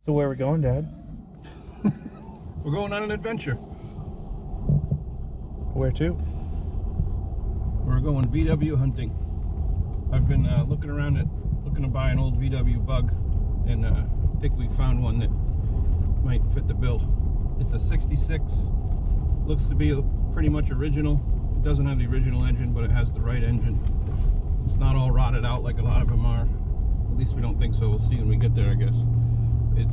So where are we going, Dad? We're going on an adventure. Where to? We're going VW hunting. I've been looking around at, looking to buy an old VW Bug, and I think we found one that might fit the bill. It's a 66, looks to be pretty much original. It doesn't have the original engine, but it has the right engine. It's not all rotted out like a lot of them are. At least we don't think so. We'll see when we get there, I guess.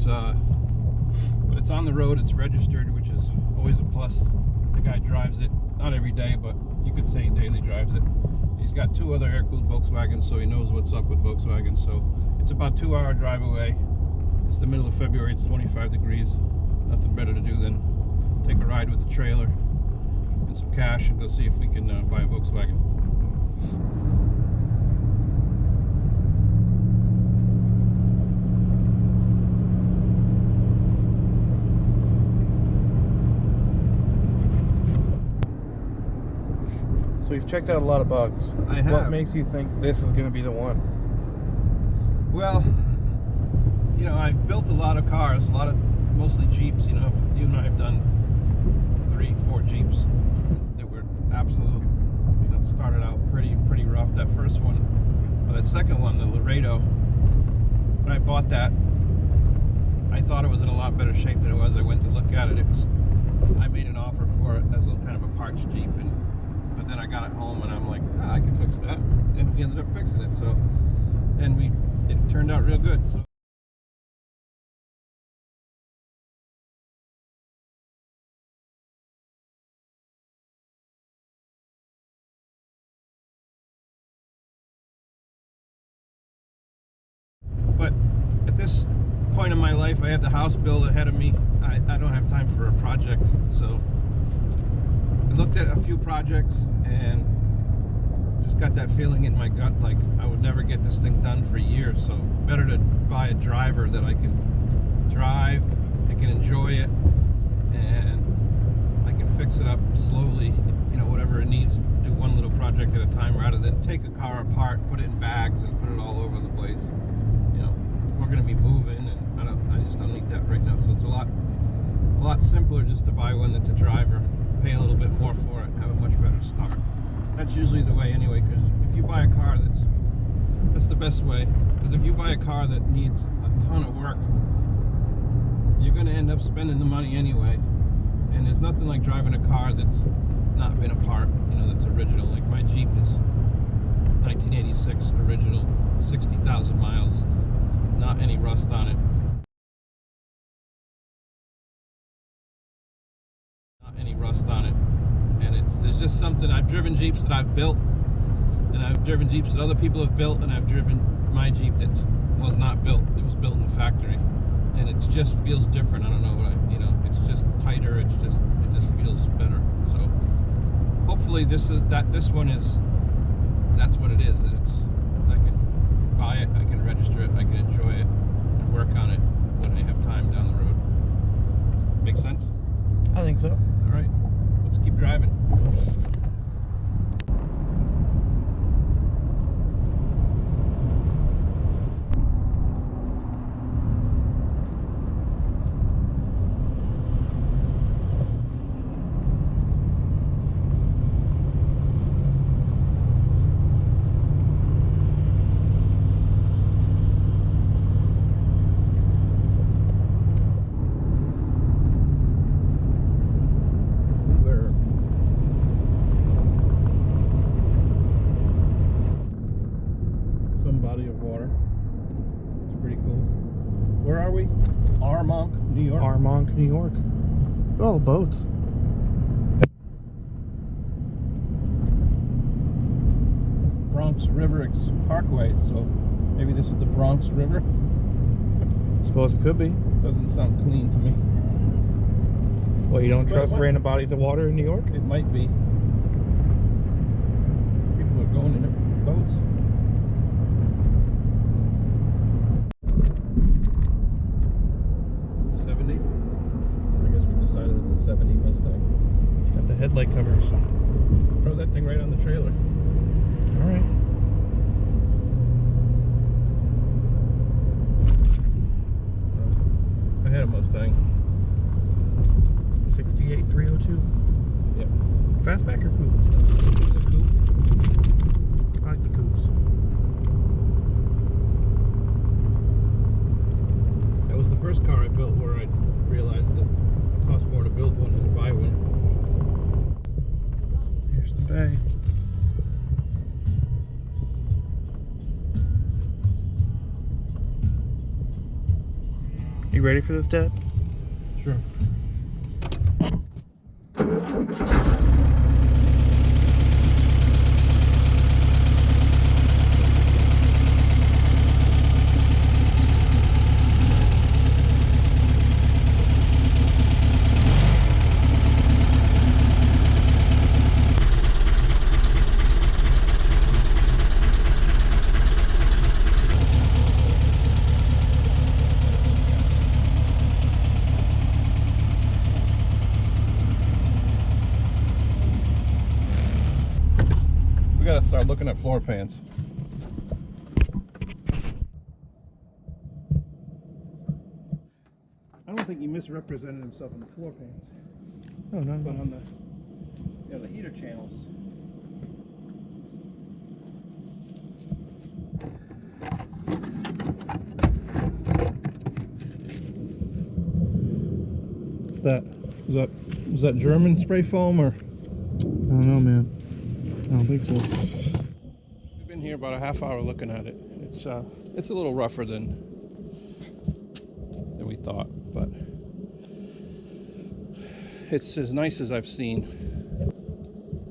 But it's on the road, it's registered, which is always a plus. The guy drives it, not every day, but you could say he daily drives it. He's got two other air-cooled Volkswagens, so he knows what's up with Volkswagen. So it's about a 2-hour drive away. It's the middle of February, it's 25 degrees. Nothing better to do than take a ride with the trailer and some cash and go see if we can buy a Volkswagen. So you've checked out a lot of bugs. I have. What makes you think this is going to be the one? Well, you know, I've built a lot of cars, mostly Jeeps. You know, you and I have done 3-4 Jeeps that were absolute, you know, started out pretty rough. That first one, or that second one, the Laredo, when I bought that, I thought it was in a lot better shape than it was. I went to look at it. I made an offer for it as a kind of a parts Jeep, but then I got it home and I'm like, I can fix that, and we ended up fixing it. So, and it turned out real good. So. But at this point in my life, I have the house built ahead of me. I don't have time for a project, so I looked at a few projects and just got that feeling in my gut like I would never get this thing done for years. So better to buy a driver that I can drive, I can enjoy it, and I can fix it up slowly, you know, whatever it needs, do one little project at a time rather than take a car apart, put it in bags and put it all over the place. You know, we're going to be moving, and I just don't need that right now. So it's a lot simpler just to buy one that's a driver, pay a little bit more for it, have a much better start. That's usually the way anyway, because if you buy a car that's the best way, because if you buy a car that needs a ton of work, you're going to end up spending the money anyway. And there's nothing like driving a car that's not been apart, you know, that's original. Like my Jeep is 1986 original, 60,000 miles, not any rust on it. And there's just something. I've driven Jeeps that I've built, and I've driven Jeeps that other people have built, and I've driven my Jeep that was not built. It was built in the factory, and it just feels different. I don't know what you know. It's just tighter. It just feels better. So hopefully this one is that's what it is. I can buy it, I can register it, I can enjoy it, and work on it when I have time down the road. Make sense? I think so. All right, let's keep driving. Body of water. It's pretty cool. Where are we? Armonk, New York. Armonk, New York. Look at all the boats. Bronx River Parkway. So maybe this is the Bronx River. I suppose it could be. Doesn't sound clean to me. Well, you don't trust random bodies of water in New York? It might be. People are going in their boats. I guess we decided it's a 70 Mustang. It's got the headlight covers. Throw that thing right on the trailer. All right. I had a Mustang. 68 302. Yep. Fastback or coupe? The coupe. I like the coupes. That was the first car I built where I realized that it cost more to build one than to buy one. Here's the bay. You ready for this, Dad? Sure. We gotta start looking at floor pans. I don't think he misrepresented himself on the floor pans, Oh, no, but no. on the heater channels. What's that? Is that German spray foam or? I don't know, man. I don't think so. We've been here about a half hour looking at it. It's a little rougher than we thought, but it's as nice as I've seen.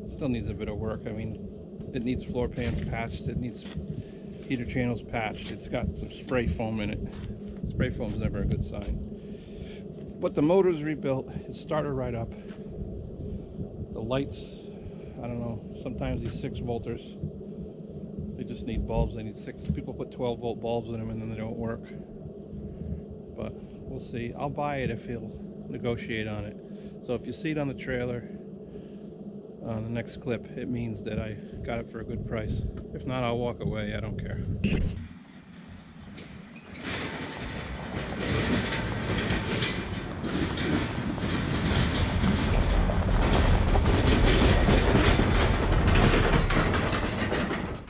It still needs a bit of work. I mean, it needs floor pans patched. It needs heater channels patched. It's got some spray foam in it. Spray foam's never a good sign. But the motor's rebuilt. It started right up. The lights, I don't know, sometimes these 6-volters, they just need bulbs. They need 6. People put 12-volt bulbs in them and then they don't work. But we'll see. I'll buy it if he'll negotiate on it. So if you see it on the trailer, on the next clip, it means that I got it for a good price. If not, I'll walk away. I don't care.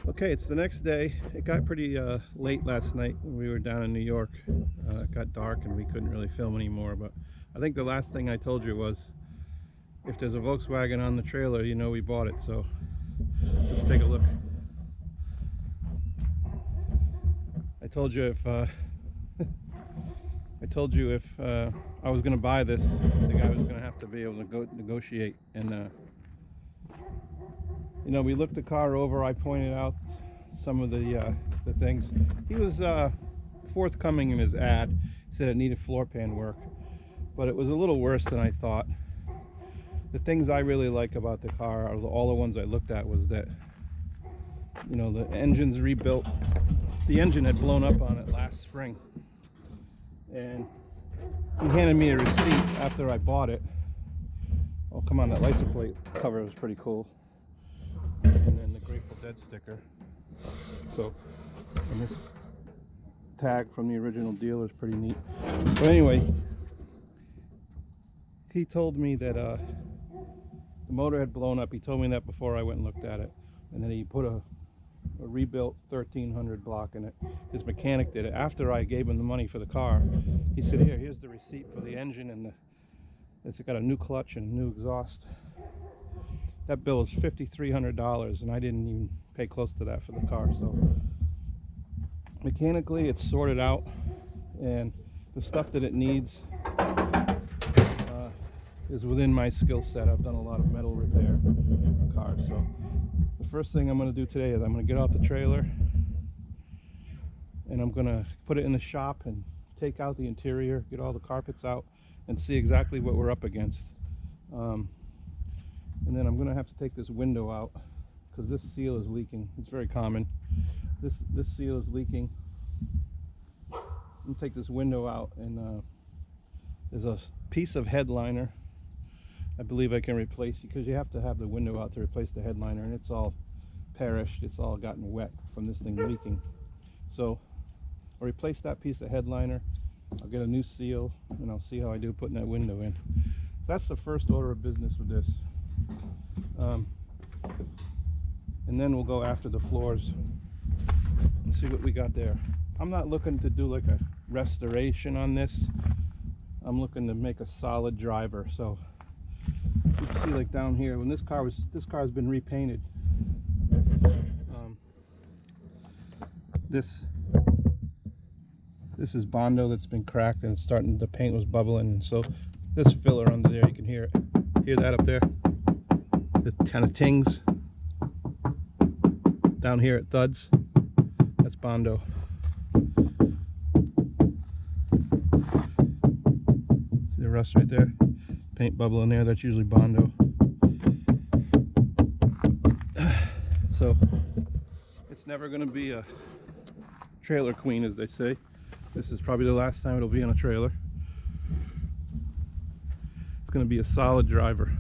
Okay, it's the next day. It got pretty late last night when we were down in New York. It got dark and we couldn't really film anymore, but I think the last thing I told you was if there's a Volkswagen on the trailer, you know we bought it. So let's take a look. I told you if I was going to buy this, the guy was going to have to be able to negotiate. And you know, we looked the car over. I pointed out some of the things. He was forthcoming in his ad. He said it needed floor pan work, but it was a little worse than I thought. The things I really like about the car, all the ones I looked at, was that, you know, the engine's rebuilt. The engine had blown up on it last spring, and he handed me a receipt after I bought it. Oh, come on, that license plate cover was pretty cool. And then the Grateful Dead sticker. So, and this tag from the original dealer is pretty neat. But anyway, he told me that the motor had blown up. He told me that before I went and looked at it. And then he put a rebuilt 1300 block in it. His mechanic did it. After I gave him the money for the car, he said, here's the receipt for the engine, and it's got a new clutch and a new exhaust. That bill is $5,300, and I didn't even pay close to that for the car. So mechanically, it's sorted out, and the stuff that it needs is within my skill set. I've done a lot of metal repair cars. So the first thing I'm going to do today is I'm going to get off the trailer, and I'm going to put it in the shop and take out the interior, get all the carpets out, and see exactly what we're up against. And then I'm going to have to take this window out because this seal is leaking. It's very common. This seal is leaking. I'm going to take this window out, and there's a piece of headliner I believe I can replace, because you have to have the window out to replace the headliner, and it's all perished. It's all gotten wet from this thing leaking. So I'll replace that piece of headliner, I'll get a new seal and I'll see how I do putting that window in. So that's the first order of business with this. And then we'll go after the floors and see what we got there. I'm not looking to do like a restoration on this. I'm looking to make a solid driver. So you can see like down here when this car has been repainted. This is Bondo that's been cracked and it's starting, the paint was bubbling, and so this filler under there, you can hear it. Hear that up there? It kind of tings. Down here it thuds. That's Bondo. See the rust right there? Paint bubble in there, that's usually Bondo. So it's never going to be a trailer queen, as they say. This is probably the last time it'll be on a trailer. It's going to be a solid driver.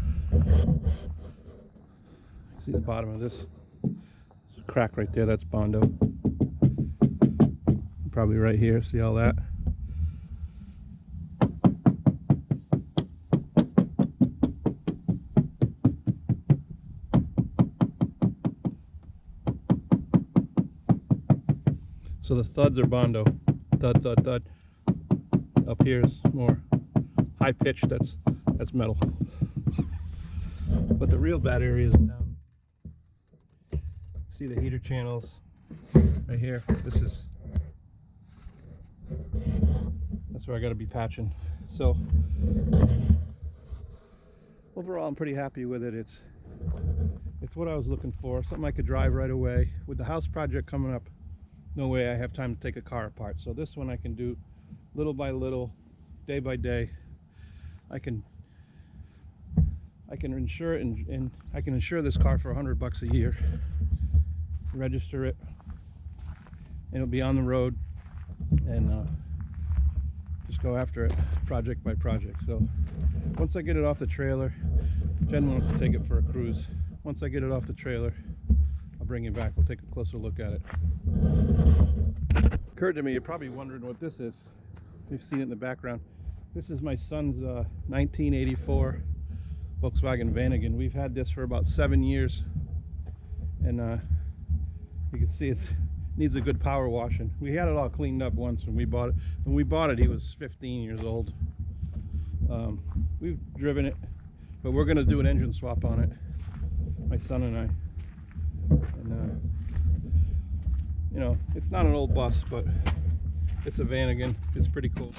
See the bottom of this crack right there, that's Bondo. Probably right here, see all that? So the thuds are Bondo. Thud, thud, thud. Up here is more high pitch, that's metal. But the real bad area is down. See the heater channels right here? That's where I got to be patching. So overall I'm pretty happy with it. It's what I was looking for, something I could drive right away. With the house project coming up, no way I have time to take a car apart. So this one I can do little by little, day by day. I can insure it, and I can insure this car for $100 a year, register it, and it'll be on the road, and just go after it project by project. So once I get it off the trailer, Jen wants to take it for a cruise. Once I get it off the trailer, I'll bring it back. We'll take a closer look at it. Occurred to me, you're probably wondering what this is. You've seen it in the background. This is my son's 1984 Volkswagen Vanagon. We've had this for about 7 years, and you can see it needs a good power washing. We had it all cleaned up once when we bought it. When we bought it, he was 15 years old. We've driven it, but we're going to do an engine swap on it, my son and I. And you know, it's not an old bus, but it's a Vanagon. It's pretty cool,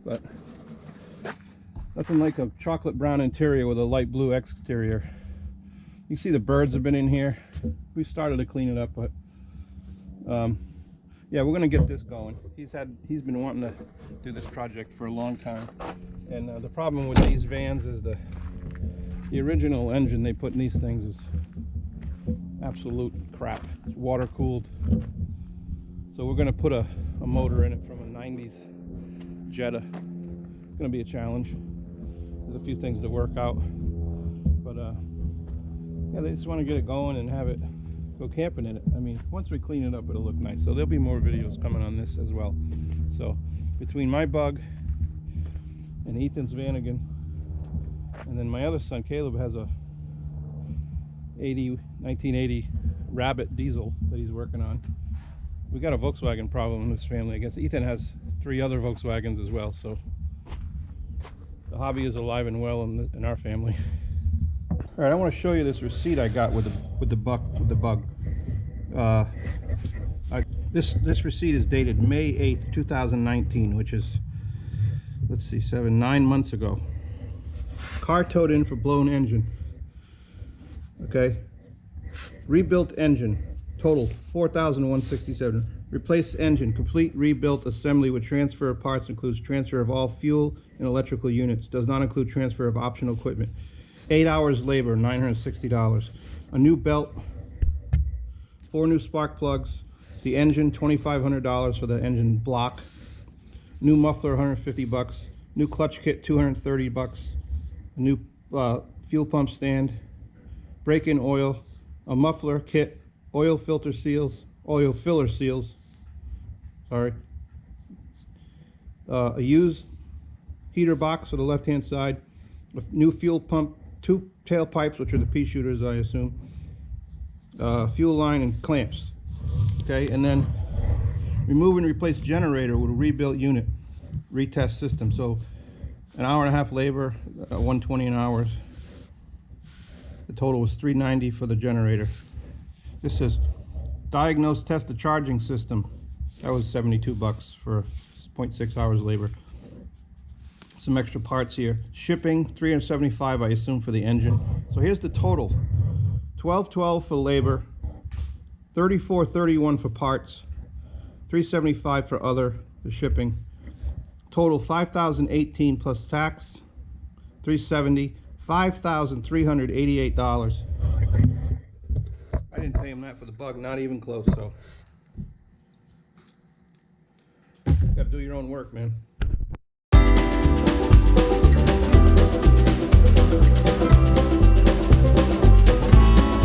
but nothing like a chocolate brown interior with a light blue exterior. You see the birds have been in here. We started to clean it up, but yeah, we're gonna get this going. He's been wanting to do this project for a long time, and the problem with these vans is the original engine they put in these things is absolute crap. It's water cooled. So we're going to put a motor in it from a 90s Jetta. It's going to be a challenge. There's a few things to work out, but yeah, they just want to get it going and have it go camping in it. I mean, once we clean it up, it'll look nice. So there'll be more videos coming on this as well. So between my bug and Ethan's Vanagon, and then my other son Caleb has a 1980 Rabbit diesel that he's working on. We got a Volkswagen problem in this family. I guess Ethan has 3 other Volkswagens as well, so the hobby is alive and well in our family. All right, I want to show you this receipt I got with the bug. This receipt is dated May 8th, 2019, which is, let's see, 9 months ago. Car towed in for blown engine. Okay, rebuilt engine, total $4,167. Replaced engine, complete rebuilt assembly with transfer of parts, includes transfer of all fuel and electrical units, does not include transfer of optional equipment. 8 hours labor, $960. A new belt, 4 new spark plugs, the engine, $2,500 for the engine block, new muffler, $150, new clutch kit, $230, a new fuel pump stand, brake-in oil, a muffler kit, oil filler seals, sorry, a used heater box on the left-hand side, a new fuel pump, 2 tailpipes, which are the pea shooters, I assume, fuel line, and clamps. Okay, and then remove and replace generator with a rebuilt unit, retest system. So an hour and a half labor, 120 an hour. The total was $390 for the generator. This says diagnose, test the charging system. That was $72 for 0.6 hours labor. Some extra parts here. Shipping, $375, I assume, for the engine. So here's the total: $1212 for labor, $3431 for parts, $375 for the shipping. Total $5,018 plus tax, $370, $5,388. I didn't pay him that for the bug, not even close. So, gotta do your own work, man.